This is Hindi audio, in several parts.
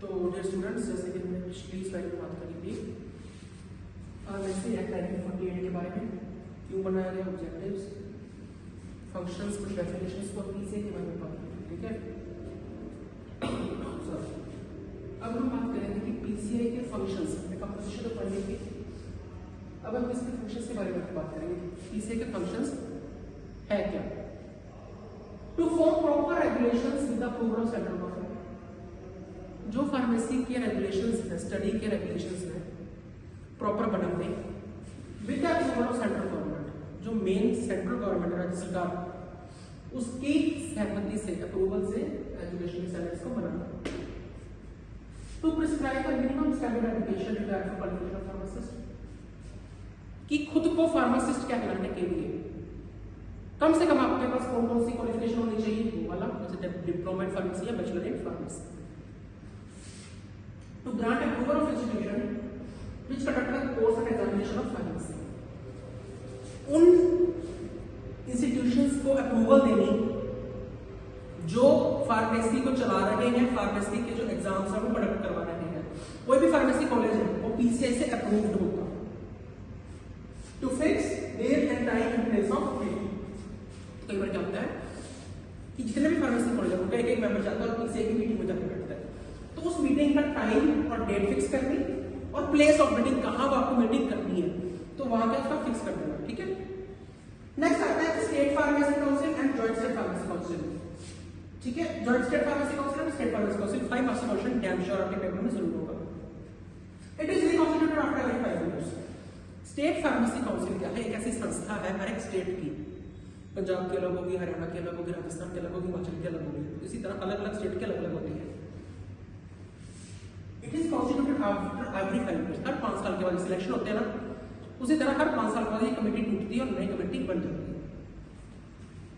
तो डियर स्टूडेंट्स, जैसे कि हमने पिछली स्लाइड में बात करी थी वैसे एक्ट 1948 के बारे में क्यों बनाया गया, ऑब्जेक्टिव्स, फंक्शंस, कुछ डेफिनेशंस और पीसीए के बारे में बात करी, ठीक है। अब हम बात करेंगे कि पीसीआई के फंक्शंस में कंपोजिशन तो पढ़ने की, अब हम इसके फंक्शंस के बारे में बात करेंगे। पीसीआई के फंक्शंस है क्या? To form proper regulations with the approval of central government. जो फार्मेसी के रेगुलेशंस है, स्टडी के रेगुलेशंस है, प्रॉपर बनाने with the approval of central government, जो मेन सेंट्रल गवर्नमेंट राज्य सरकार उसकी सहमति से, अप्रूवल से एजुकेशन के स्टैंडर्ड्स को बनाना। To prescribe the minimum standard education required for qualification of pharmacist, कि खुद को फार्मासिस्ट क्या कहलाने के लिए कम से कम आपके पास कौन कौन सी क्वालिफिकेशन होनी चाहिए, वो वाला, जैसे डिप्लोमा इन फार्मेसी या bachelor in pharmacy. To grant approval of institution which conduct the course and examination of pharmacy, उन इंस्टीट्यूशंस को अप्रूवल देनी जो फार्मेसी को चला रहे हैं, फार्मेसी के जो एग्जाम्स हैं वो कंडक्ट करवा रहे हैं। कोई भी फार्मेसी कॉलेज है वो पीसीआई से अप्रूव्ड होगा। To fix date and time and place of meeting, कई बार क्या होता है कि जितने भी फार्मेसी कॉलेज है उनका एक मेंबर जाता है और पीसीआई की मीटिंग में जाकर बैठता है, तो उस मीटिंग का टाइम और डेट फिक्स करनी और प्लेस ऑफ मीटिंग, कहां आपको मीटिंग करनी है, तो वहां क्या उसका फिक्स कर देना, ठीक है। नेक्स्ट आता है state pharmacy council and joint state pharmacy council, ठीक है। Joint state pharmacy council and state pharmacy council 5 marks question damn sure आपके पेपर में जरूर होगा। It is reconstituted after every 5 years. State pharmacy council क्या है? एक ऐसी संस्था है हर एक स्टेट की, पंजाब की अलग होगी, हरियाणा की अलग होगी, राजस्थान की अलग होगी, हिमाचल की अलग होगी, इसी तरह अलग अलग स्टेट की अलग अलग होती है। It is constituted after every 5 years, हर 5 साल के बाद सिलेक्शन होते हैं ना, उसी तरह हर 5 साल बाद ये कमेटी टूटती है और नई कमेटी बन जाती है।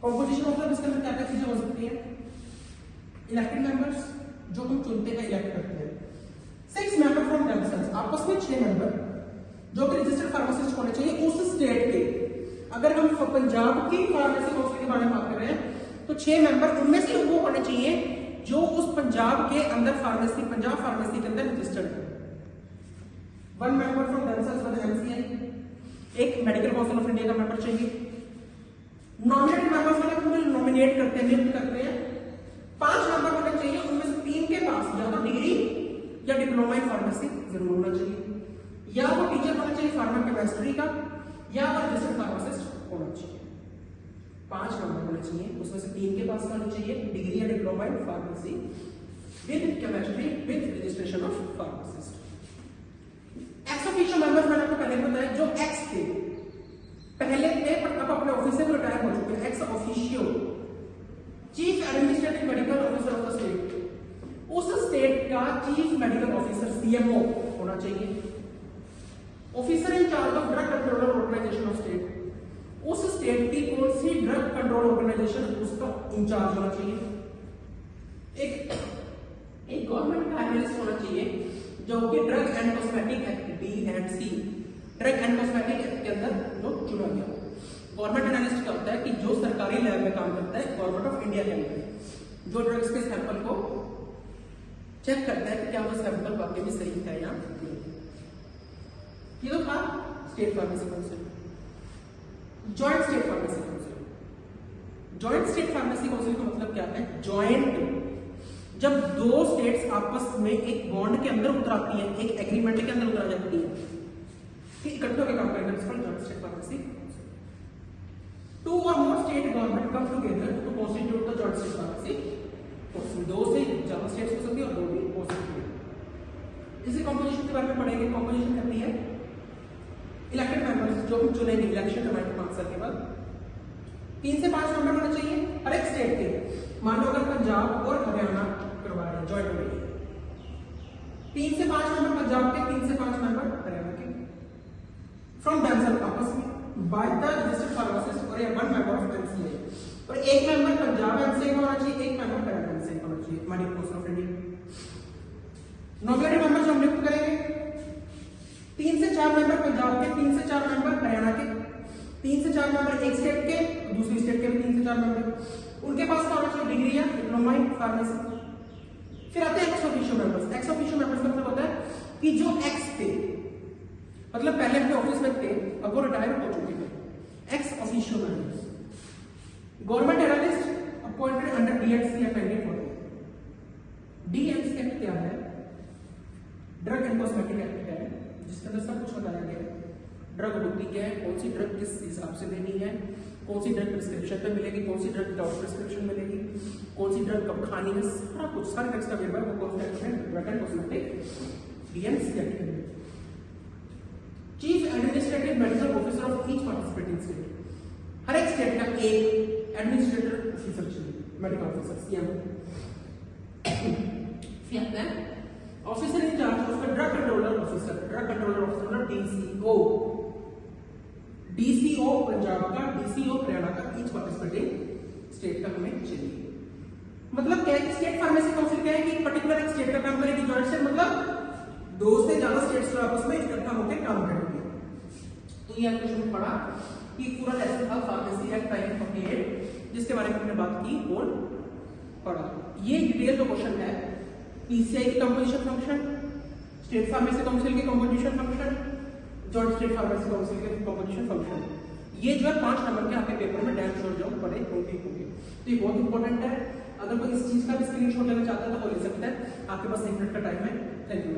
कंपोजिशन मतलब इसके अंदर क्या क्या चीजें हो सकती है? इलेक्टेड मेंबर्स, जो हम चुनते हैं, इलेक्ट करते हैं। 6 मेंबर फ्रॉम देमसेल्व्स, आपस में 6 मेंबर जो कि रजिस्टर्ड फार्मासिस्ट होने चाहिए उस स्टेट के। अगर हम पंजाब की फार्मेसी काउंसिल के बारे में बात कर रहे हैं तो 6 मेंबर उनमें से वो होने चाहिए जो उस पंजाब के अंदर फार्मेसी, पंजाब फार्मेसी के अंदर रजिस्टर्ड है। 1 member from themselves by the MCI, एक मेडिकल काउंसिल ऑफ इंडिया का मेंबर चाहिए। नॉमिनेटेड मेंबर्स मतलब उन्हें नॉमिनेट करते हैं, नियुक्त करते हैं। 5 मेंबर होने चाहिए, उनमें से 3 के पास या तो डिग्री या डिप्लोमा इन फार्मेसी जरूर होना चाहिए, या वो टीचर होना चाहिए फार्मा केमिस्ट्री का, या वो रजिस्टर्ड फार्मासिस्ट होना चाहिए। 5 मेंबर होने चाहिए, उसमें से 3 के पास होना चाहिए डिग्री या diploma in pharmacy with chemistry with registration of pharmacist. Ex officio members मैंने आपको पहले बताया, जो एक्स थे, पहले थे पर अब अपने ऑफिस से रिटायर हो चुके हैं। Ex officio chief administrative medical officer of the state, उस स्टेट का चीफ मेडिकल ऑफिसर सीएमओ होना चाहिए। Officer in charge of drug control organisation of state, उस स्टेट की कौन सी ड्रग कंट्रोल ऑर्गेनाइजेशन उसका इंचार्ज होना चाहिए। एक गवर्नमेंट का एनालिस्ट होना चाहिए जो कि drug and cosmetic act D&C, drug and cosmetic act के अंदर जो चुना गया। गवर्नमेंट एनालिस्ट क्या होता है कि जो सरकारी लैब में काम करता है, गवर्नमेंट ऑफ इंडिया के अंदर, जो ड्रग्स के सैंपल को चेक करता है कि क्या वो सैंपल वाकई में सही है या नहीं। ये तो था state pharmacy council. Joint state pharmacy council, joint state pharmacy council का मतलब क्या है? जॉइंट, जब 2 स्टेट्स आपस में एक बॉन्ड के अंदर उतराती हैं, एक एग्रीमेंट के अंदर उतरा जाती है, कि इकट्ठे होकर काम करेंगे, इसको joint state pharmacy. 2 or more state government come together to constitute the joint state pharmacy council। 2 से ज्यादा स्टेट्स हो सकती है और 2 भी हो सकती है। इसी कंपोजिशन के बारे में पढ़ेंगे। कंपोजिशन करती है इलेक्टेड मेंबर्स, जो हम चुनेंगे इलेक्शन करवाएंगे 5 साल के बाद। 3 से 5 मेंबर होने चाहिए हर एक स्टेट के। मान लो अगर पंजाब और हरियाणा करवा रहे हैं जॉइंट में, 3 से 5 मेंबर पंजाब के, 3 से 5 मेंबर हरियाणा के। फ्रॉम देमसेल्व्स, आपस में, बाय द रजिस्टर्ड फार्मासिस्ट और 1 मेंबर ऑफ एमसीआई, और एक मेंबर पंजाब एमसीआई का होना चाहिए, एक मेंबर हरियाणा एमसीआई का होना चाहिए, medical council of India. Nominated member जो हम नियुक्त करेंगे, 3 से 4 मेंबर पंजाब के, 3 से 4 मेंबर हरियाणा के, 3 से 4 मेंबर एक स्टेट के, दूसरी स्टेट के भी 3 से 4 मेंबर, उनके पास होना चाहिए डिग्री या डिप्लोमा इन फार्मेसी। फिर आते हैं ex officio members. Ex officio कि जो एक्स थे, मतलब पहले अपने ऑफिस में थे, अब वो रिटायर हो चुके हैं, x official managers, government analyst appointed under DMC या पेंडिंग फॉर डीएमसी एक्ट क्या है? ड्रग एंड कॉस्मेटिक एक्ट है, जिसके अंदर सब कुछ बताया गया है। ड्रग होती क्या है, कौन सी ड्रग किस हिसाब से लेनी है, कौन सी ड्रग प्रिस्क्रिप्शन पे मिलेगी, कौन सी ड्रग विदाउट प्रिस्क्रिप्शन मिलेगी, कौन सी ड्रग कब खानी है, सारा कुछ सारे ड्रग्स का पेपर वो कौन सा एक्ट है? Drug and cosmetic DMC act है। Chief administrative medical officer of each participating state, हर एक स्टेट का एक एडमिनिस्ट्रेटर ऑफिसर चाहिए, medical officer CM. Officer in charge of drug controller officer, drug controller officer DCO, DCO Punjab का, डीसीओ हरियाणा का, ईच पार्टिसिपेटिंग स्टेट का हमें चाहिए। मतलब क्या है, स्टेट फार्मेसी काउंसिल क्या है कि पर्टिकुलर एक स्टेट का काम करेगी, जॉइंट स्टेट मतलब दो से ज्यादा स्टेट्स जो आपस में इकट्ठा होकर काम करेंगे। तो ये क्वेश्चन पढ़ा कि पूरा लेसन था फार्मेसी एक्ट 1948 जिसके बारे में हमने बात की और पढ़ा। ये डिटेल जो क्वेश्चन है, पीसीआई की composition function, state pharmacy council के composition function, joint state pharmacy council के कंपोजिशन फंक्शन, ये जो है 5 नंबर के आपके पेपर में डैम श्योर जो पढ़े होंगे। तो ये बहुत इंपॉर्टेंट है, अगर कोई इस चीज का भी स्क्रीनशॉट लेना चाहता है तो वो ले सकता है, आपके पास 1 मिनट का टाइम है। Thank you.